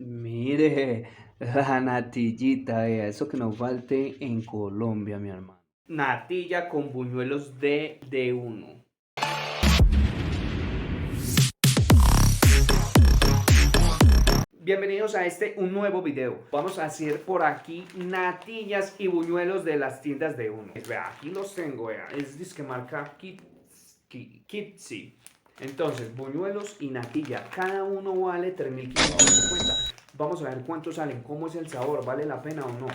Mire, la natillita, eso que no falte en Colombia, mi hermano. Natilla con buñuelos de uno. Bienvenidos a un nuevo video. Vamos a hacer por aquí natillas y buñuelos de las tiendas de uno. Vea, aquí los tengo, vea. Es disque marca Kitsi. Entonces, buñuelos y natilla. Cada uno vale 3.550. Vamos a ver cuánto salen, cómo es el sabor, vale la pena o no.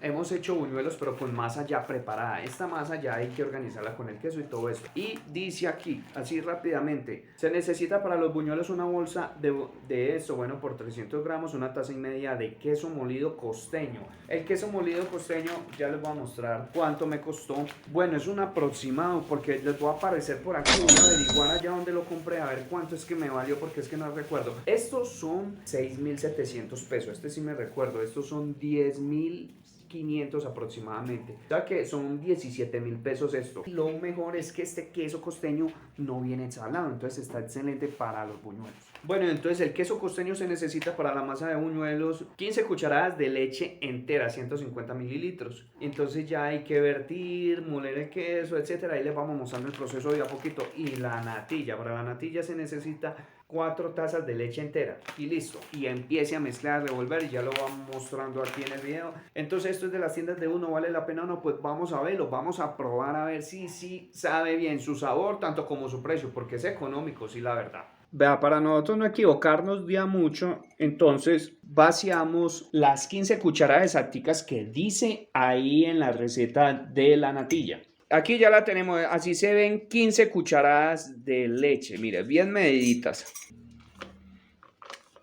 Hemos hecho buñuelos pero con masa ya preparada. Esta masa ya hay que organizarla con el queso y todo eso. Y dice aquí, así rápidamente, se necesita para los buñuelos una bolsa de eso, bueno, por 300 gramos, una taza y media de queso molido costeño. El queso molido costeño, ya les voy a mostrar cuánto me costó. Bueno, es un aproximado porque les voy a aparecer por aquí. Voy a averiguar allá donde lo compré, a ver cuánto es que me valió porque es que no recuerdo. Estos son 6.700 pesos, este sí me recuerdo. Estos son 10.500 aproximadamente, o sea que son 17.000 pesos esto. Lo mejor es que este queso costeño no viene salado, entonces está excelente para los buñuelos. Bueno, entonces el queso costeño se necesita para la masa de buñuelos 15 cucharadas de leche entera, 150 mililitros. Entonces ya hay que vertir, moler el queso, etcétera. Ahí les vamos mostrando el proceso de a poquito. Y la natilla, para la natilla se necesita 4 tazas de leche entera y listo. Y empiece a mezclar, revolver y ya lo vamos mostrando aquí en el video. Entonces esto es de las tiendas de uno, ¿vale la pena o no? Pues vamos a verlo, vamos a probar a ver si sabe bien su sabor, tanto como su precio, porque es económico, sí, la verdad. Vea, para nosotros no equivocarnos día mucho, entonces vaciamos las 15 cucharadas exactas que dice ahí en la receta de la natilla. Aquí ya la tenemos, así se ven 15 cucharadas de leche, mire, bien mediditas.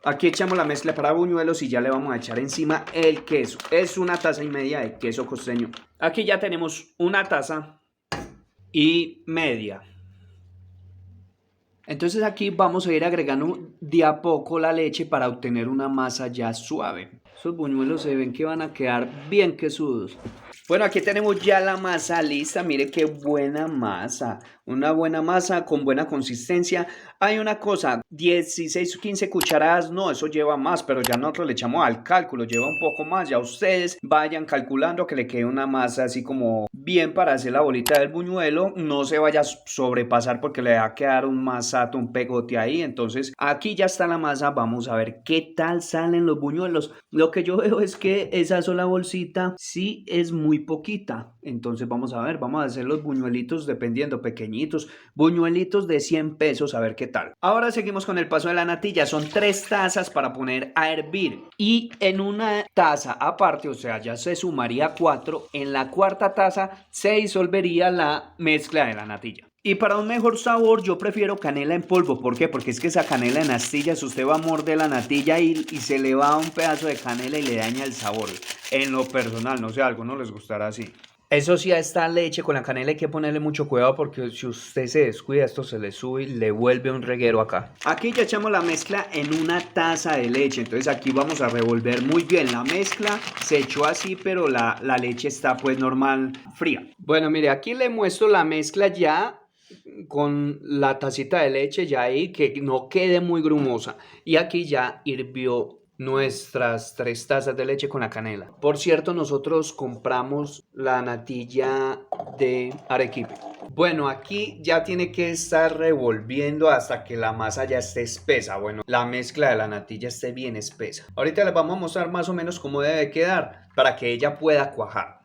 Aquí echamos la mezcla para buñuelos y ya le vamos a echar encima el queso. Es una taza y media de queso costeño. Aquí ya tenemos una taza y media. Entonces aquí vamos a ir agregando de a poco la leche para obtener una masa ya suave. Esos buñuelos se ven que van a quedar bien quesudos. Bueno, aquí tenemos ya la masa lista. Mire qué buena masa. Una buena masa con buena consistencia. Hay una cosa, 16 o 15 cucharadas, no, eso lleva más, pero ya nosotros le echamos al cálculo, lleva un poco más. Ya ustedes vayan calculando que le quede una masa así como bien para hacer la bolita del buñuelo. No se vaya a sobrepasar porque le va a quedar un masato, un pegote ahí. Entonces, aquí ya está la masa. Vamos a ver qué tal salen los buñuelos. Lo que yo veo es que esa sola bolsita sí es muy poquita. Entonces vamos a ver, vamos a hacer los buñuelitos dependiendo, pequeñitos, buñuelitos de 100 pesos, a ver qué tal. Ahora seguimos con el paso de la natilla. Son 3 tazas para poner a hervir. Y en una taza aparte, o sea, ya se sumaría 4. En la cuarta taza se disolvería la mezcla de la natilla. Y para un mejor sabor yo prefiero canela en polvo. ¿Por qué? Porque es que esa canela en astillas, usted va a morder la natilla y se le va un pedazo de canela y le daña el sabor. En lo personal, no sé, a algunos les gustará así. Eso sí, a esta leche con la canela hay que ponerle mucho cuidado porque si usted se descuida, esto se le sube y le vuelve un reguero acá. Aquí ya echamos la mezcla en una taza de leche, entonces aquí vamos a revolver muy bien. La mezcla se echó así, pero la leche está pues normal, fría. Bueno, mire, aquí le muestro la mezcla ya con la tacita de leche ya ahí, que no quede muy grumosa. Y aquí ya hirvió nuestras 3 tazas de leche con la canela. Por cierto, nosotros compramos la natilla de Arequipe. Bueno, aquí ya tiene que estar revolviendo hasta que la masa ya esté espesa. Bueno, la mezcla de la natilla esté bien espesa. Ahorita les vamos a mostrar más o menos cómo debe quedar para que ella pueda cuajar.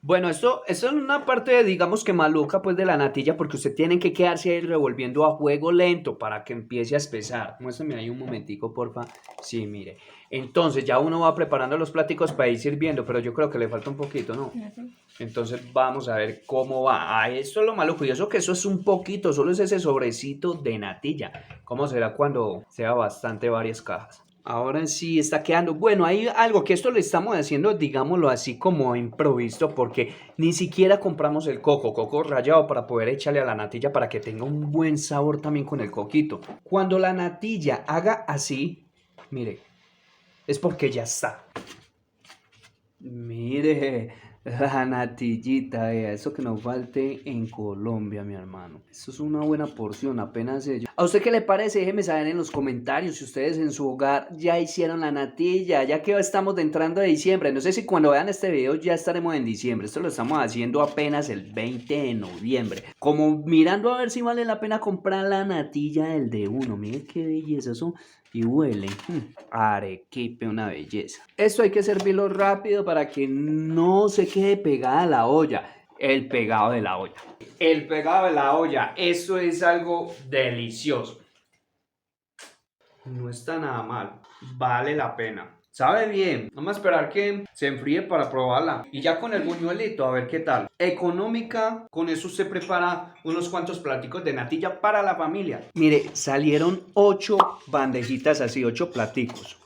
Bueno, esto es una parte, digamos que maluca, pues de la natilla, porque usted tiene que quedarse ahí revolviendo a fuego lento para que empiece a espesar. Muéstrame ahí un momentico, porfa. Sí, mire. Entonces ya uno va preparando los pláticos para ir sirviendo, pero yo creo que le falta un poquito, ¿no? Entonces vamos a ver cómo va. Ah, esto es lo maluco, y eso que eso es un poquito, solo es ese sobrecito de natilla. ¿Cómo será cuando sea bastante varias cajas? Ahora sí está quedando. Bueno, hay algo que esto le estamos haciendo, digámoslo así, como improviso, porque ni siquiera compramos el coco rallado para poder echarle a la natilla para que tenga un buen sabor también con el coquito. Cuando la natilla haga así, mire, es porque ya está. Mire, La natillita, vea, eso que no falte en Colombia, mi hermano. Eso es una buena porción, apenas ello. ¿A usted qué le parece? Déjeme saber en los comentarios si ustedes en su hogar ya hicieron la natilla, ya que estamos entrando de diciembre. No sé si cuando vean este video ya estaremos en diciembre. Esto lo estamos haciendo apenas el 20 de noviembre. Como mirando a ver si vale la pena comprar la natilla del de uno. Miren qué belleza eso. Y huele. Arequipe, una belleza. Esto hay que servirlo rápido para que no se quede pegada la olla. El pegado de la olla. El pegado de la olla. Eso es algo delicioso. No está nada mal. Vale la pena. Sabe bien. Vamos a esperar que se enfríe para probarla. Y ya con el buñuelito, a ver qué tal. Económica. Con eso se prepara unos cuantos platicos de natilla para la familia. Mire, salieron 8 bandejitas así, 8 platicos.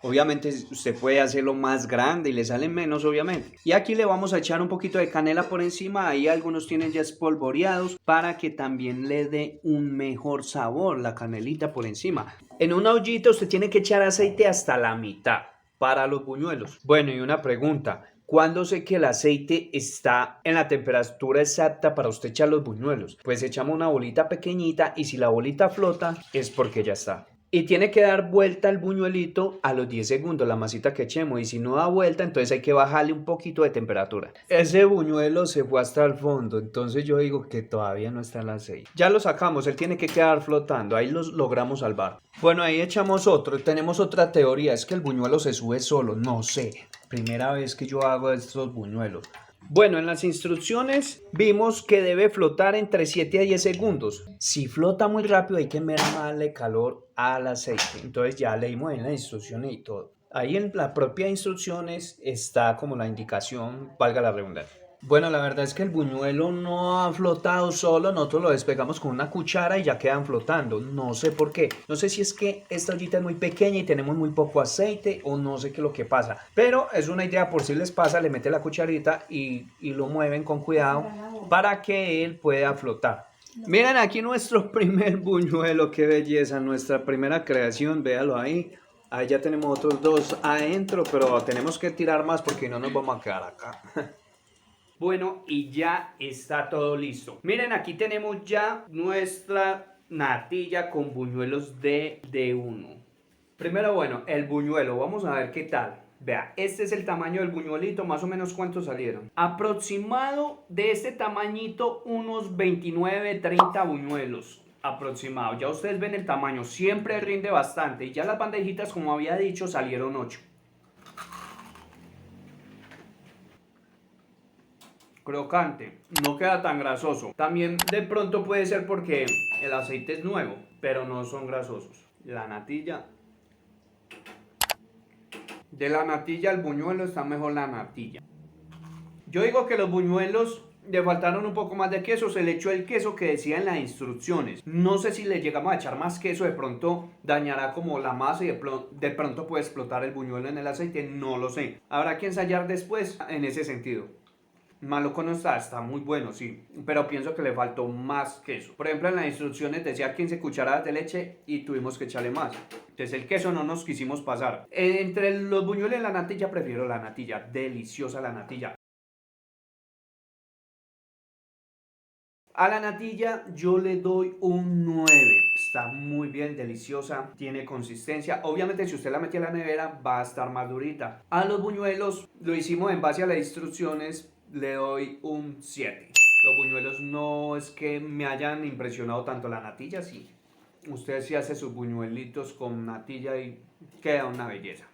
Obviamente usted puede hacerlo más grande y le salen menos, obviamente. Y aquí le vamos a echar un poquito de canela por encima. Ahí algunos tienen ya espolvoreados para que también le dé un mejor sabor la canelita por encima. En una ollita usted tiene que echar aceite hasta la mitad para los buñuelos. Bueno, y una pregunta. ¿Cuándo sé que el aceite está en la temperatura exacta para usted echar los buñuelos? Pues echamos una bolita pequeñita y si la bolita flota es porque ya está. Y tiene que dar vuelta el buñuelito a los 10 segundos, la masita que echemos. Y si no da vuelta, entonces hay que bajarle un poquito de temperatura. Ese buñuelo se fue hasta el fondo, entonces yo digo que todavía no está el aceite. Ya lo sacamos, él tiene que quedar flotando, ahí los logramos salvar. Bueno, ahí echamos otro, tenemos otra teoría, es que el buñuelo se sube solo, no sé. Primera vez que yo hago estos buñuelos. Bueno, en las instrucciones vimos que debe flotar entre 7 a 10 segundos. Si flota muy rápido hay que mermarle calor al aceite. Entonces ya leímos en las instrucciones y todo. Ahí en la propia instrucciones está como la indicación, valga la redundancia. Bueno, la verdad es que el buñuelo no ha flotado solo, nosotros lo despegamos con una cuchara y ya quedan flotando. No sé por qué. No sé si es que esta ollita es muy pequeña y tenemos muy poco aceite o no sé qué es lo que pasa. Pero es una idea por si les pasa, le mete la cucharita y lo mueven con cuidado para que él pueda flotar. Miren aquí nuestro primer buñuelo, qué belleza, nuestra primera creación, véalo ahí. Ahí ya tenemos otros 2 adentro, pero tenemos que tirar más porque no nos vamos a quedar acá. Bueno, y ya está todo listo. Miren, aquí tenemos ya nuestra natilla con buñuelos de uno. Primero, bueno, el buñuelo, vamos a ver qué tal. Vea, este es el tamaño del buñuelito, más o menos cuántos salieron. Aproximado de este tamañito, unos 29, 30 buñuelos. Aproximado, ya ustedes ven el tamaño, siempre rinde bastante. Y ya las bandejitas, como había dicho, salieron 8. Crocante, no queda tan grasoso. También de pronto puede ser porque el aceite es nuevo, pero no son grasosos. La natilla. De la natilla al buñuelo está mejor la natilla. Yo digo que los buñuelos le faltaron un poco más de queso, se le echó el queso que decía en las instrucciones. No sé si le llegamos a echar más queso, de pronto dañará como la masa y de pronto puede explotar el buñuelo en el aceite, no lo sé. Habrá que ensayar después en ese sentido. Maluco no está muy bueno, sí, pero pienso que le faltó más queso. Por ejemplo, en las instrucciones decía 15 cucharadas de leche y tuvimos que echarle más. Entonces el queso no nos quisimos pasar. Entre los buñuelos y la natilla prefiero la natilla, deliciosa la natilla. A la natilla yo le doy un 9. Está muy bien, deliciosa, tiene consistencia. Obviamente si usted la mete a la nevera va a estar más durita. A los buñuelos lo hicimos en base a las instrucciones, le doy un 7. Los buñuelos no es que me hayan impresionado tanto, la natilla sí. Usted sí hace sus buñuelitos con natilla y queda una belleza.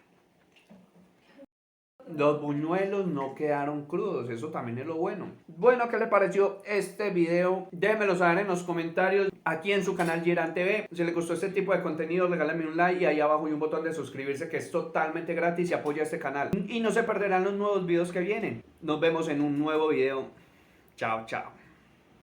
Los buñuelos no quedaron crudos, eso también es lo bueno. Bueno, ¿qué le pareció este video? Déjenmelo saber en los comentarios aquí en su canal Yeran TV. Si les gustó este tipo de contenido, regálame un like y ahí abajo hay un botón de suscribirse que es totalmente gratis y apoya este canal. Y no se perderán los nuevos videos que vienen. Nos vemos en un nuevo video. Chao, chao.